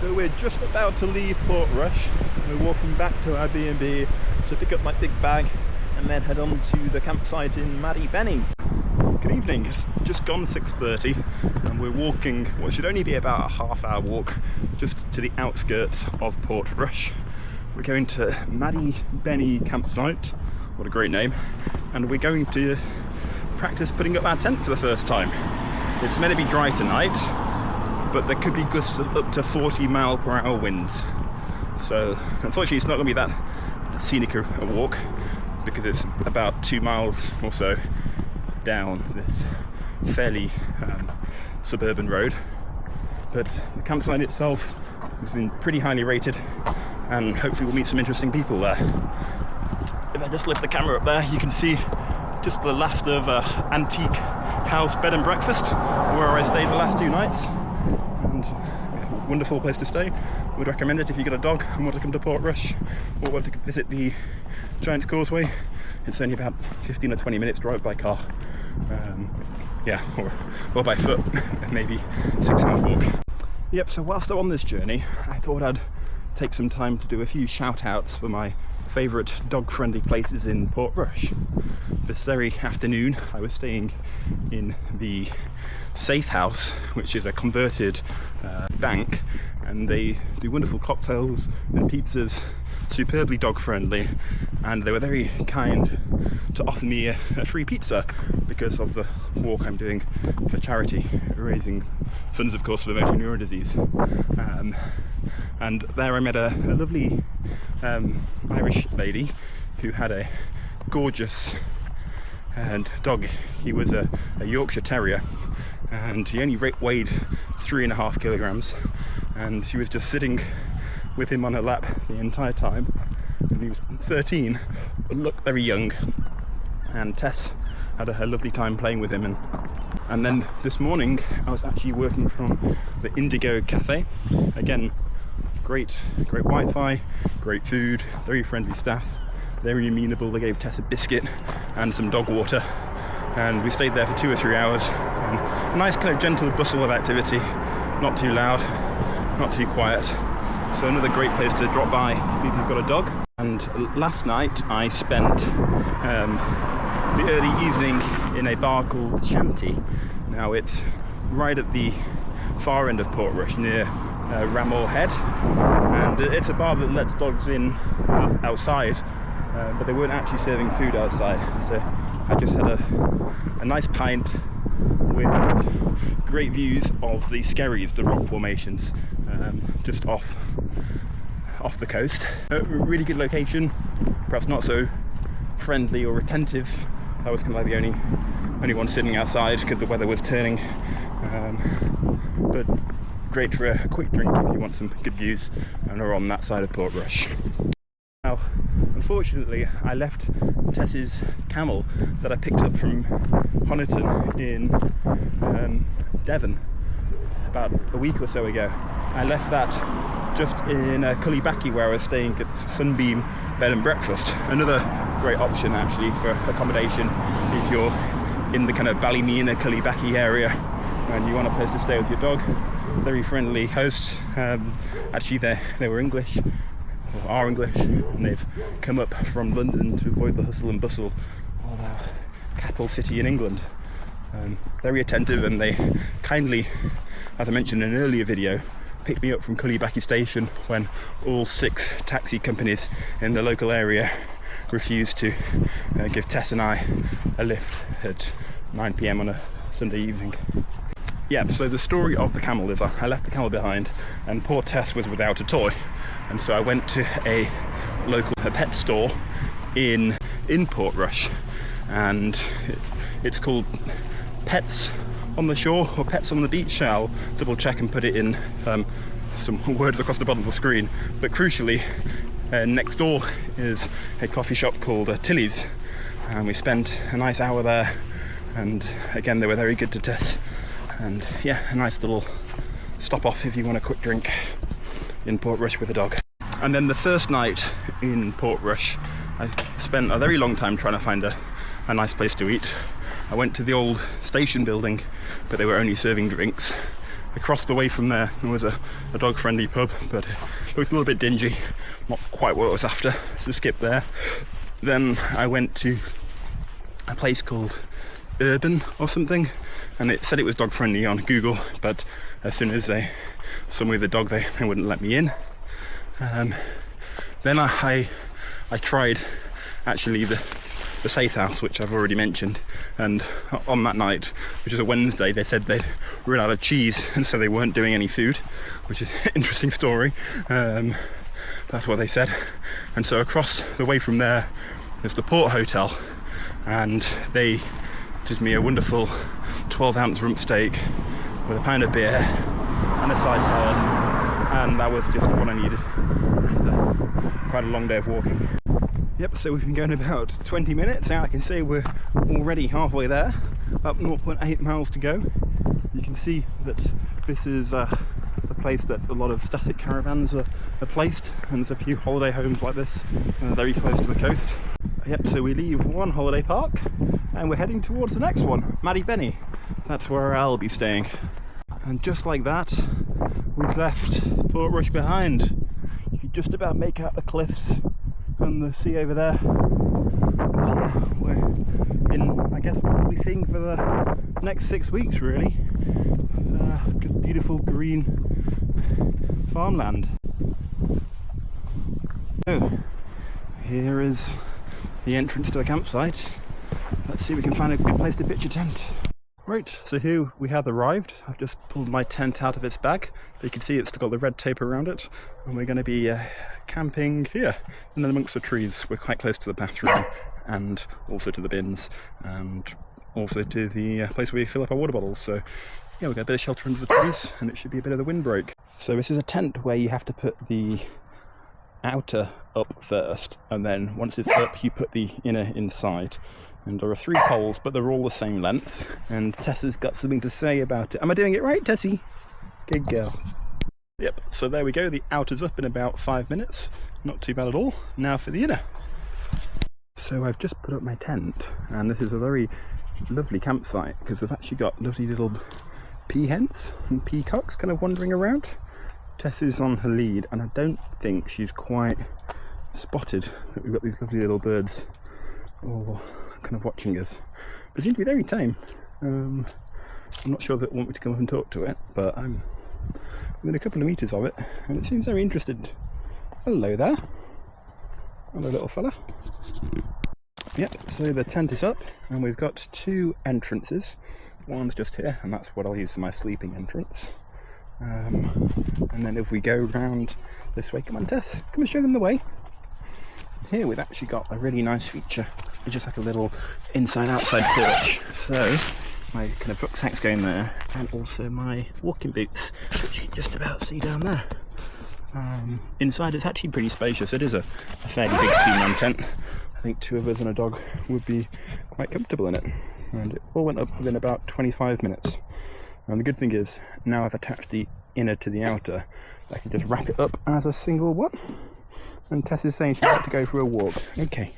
So we're just about to leave Portrush. We're walking back to our B&B to pick up my big bag and then head on to the campsite in Maddybenny. Good evening, it's just gone 6:30 and we're walking what should only be about a half-hour walk just to the outskirts of Portrush. We're going to Maddybenny campsite, what a great name, and we're going to practice putting up our tent for the first time. It's meant to be dry tonight, but there could be gusts of up to 40-mile-per-hour winds. So unfortunately it's not going to be that scenic a walk because it's about 2 miles or so down this fairly suburban road. But the campsite itself has been pretty highly rated and hopefully we'll meet some interesting people there. If I just lift the camera up there, you can see just the last of antique house bed and breakfast where I stayed the last 2 nights. And wonderful place to stay. Would recommend it if you got a dog and want to come to Portrush or want to visit the Giant's Causeway. It's only about 15 or 20 minutes drive by car. Or by foot, maybe 6 hours walk. Yep, so whilst I'm on this journey, I thought I'd take some time to do a few shout outs for my favourite dog friendly places in Portrush. This very afternoon I was staying in the Safehouse, which is a converted bank, and they do wonderful cocktails and pizzas, superbly dog friendly, and they were very kind to offer me a free pizza because of the walk I'm doing for charity, raising funds of course for motor neuron disease. And there I met a lovely Irish lady who had a gorgeous dog. He was a Yorkshire Terrier and he only weighed 3.5 kilograms, and she was just sitting with him on her lap the entire time. And he was 13, but looked very young, and Tess had a lovely time playing with him. And then this morning I was actually working from the Indigo Cafe. Again, great Wi-Fi, great food, very friendly staff, very amenable. They gave Tess a biscuit and some dog water, and we stayed there for 2 or 3 hours. And a nice kind of gentle bustle of activity, not too loud, not too quiet. So another great place to drop by if you've got a dog. And last night I spent the early evening in a bar called Shanty. Now it's right at the far end of Portrush near Ramore Head, and it's a bar that lets dogs in outside, but they weren't actually serving food outside. So I just had a nice pint with great views of the Skerries, the rock formations, just off the coast. A really good location, perhaps not so friendly or attentive. I was kind of like the only one sitting outside because the weather was turning, but great for a quick drink if you want some good views and are on that side of Portrush. Now, unfortunately, I left Tess's camel that I picked up from Honiton in Devon about a week or so ago. I left that just in Cullibaccy, where I was staying at Sunbeam Bed and Breakfast. Another great option actually for accommodation if you're in the kind of Ballymena, Cullibaccy area and you want a place to stay with your dog. Very friendly hosts. Actually they were English, or are English, and they've come up from London to avoid the hustle and bustle of our capital city in England. Very attentive, and they kindly, as I mentioned in an earlier video, picked me up from Cullibaccy station when all 6 taxi companies in the local area refused to give Tess and I a lift at 9 PM on a Sunday evening. Yeah, so the story of the camel is I left the camel behind and poor Tess was without a toy, and so I went to a local pet store in Portrush, and it's called Pets on the Shore or Pets on the Beach. I'll double check and put it in some words across the bottom of the screen, but crucially next door is a coffee shop called Tilly's, and we spent a nice hour there, and again they were very good to Tess. And yeah, a nice little stop off if you want a quick drink in Portrush with a dog. And then the first night in Portrush, I spent a very long time trying to find a nice place to eat. I went to the old station building, but they were only serving drinks. across the way from there was a dog-friendly pub, but it looked a little bit dingy, not quite what I was after, so skip there. Then I went to a place called Urban or something, and it said it was dog-friendly on Google, but as soon as they saw me with a dog, they wouldn't let me in. Then I tried actually the Safehouse, which I've already mentioned, and on that night, which is a Wednesday, they said they'd run out of cheese, and so they weren't doing any food, which is an interesting story. That's what they said. And so across the way from there is the Port Hotel, and they did me a wonderful 12-ounce rump steak with a pound of beer and a side salad, and that was just what I needed after quite a long day of walking. Yep, so we've been going about 20 minutes. Now I can see we're already halfway there, about 0.8 miles to go. You can see that this is the place that a lot of static caravans are placed, and there's a few holiday homes like this very close to the coast. Yep, so we leave one holiday park and we're heading towards the next one, Maddybenny. That's where I'll be staying. And just like that, we've left Portrush behind. You can just about make out the cliffs and the sea over there. But yeah, we're in, I guess, what we'll be seeing for the next 6 weeks really. Just beautiful green farmland. So, here is the entrance to the campsite. Let's see if we can find a good place to pitch a tent. Right, so here we have arrived. I've just pulled my tent out of its bag. You can see it's got the red tape around it, and we're going to be camping here, and then amongst the trees. We're quite close to the bathroom, and also to the bins, and also to the place where we fill up our water bottles. So yeah, we've got a bit of shelter under the trees, and it should be a bit of the windbreak. So this is a tent where you have to put the outer up first, and then once it's up, you put the inner inside. And there are 3 poles, but they're all the same length. And Tessa's got something to say about it. Am I doing it right, Tessie? Good girl. Yep, so there we go. The outer's up in about 5 minutes. Not too bad at all. Now for the inner. So I've just put up my tent, and this is a very lovely campsite because I've actually got lovely little peahens and peacocks kind of wandering around. Tessa's on her lead, and I don't think she's quite spotted that we've got these lovely little birds all kind of watching us. They seem to be very tame. I'm not sure that they want me to come up and talk to it, but I'm within a couple of metres of it, and it seems very interested. Hello there. Hello, little fella. Yep, so the tent is up, and we've got 2 entrances. One's just here, and that's what I'll use for my sleeping entrance. And then if we go round this way, come on Tess, come and show them the way. Here we've actually got a really nice feature. It's just like a little inside-outside porch. So my kind of rucksack's going there, and also my walking boots, which you can just about see down there. Inside it's actually pretty spacious. It is a fairly big 2-man tent. I think 2 of us and a dog would be quite comfortable in it. And it all went up within about 25 minutes. And the good thing is, now I've attached the inner to the outer, I can just wrap it up as a single one. And Tess is saying she'd like to go for a walk. Okay.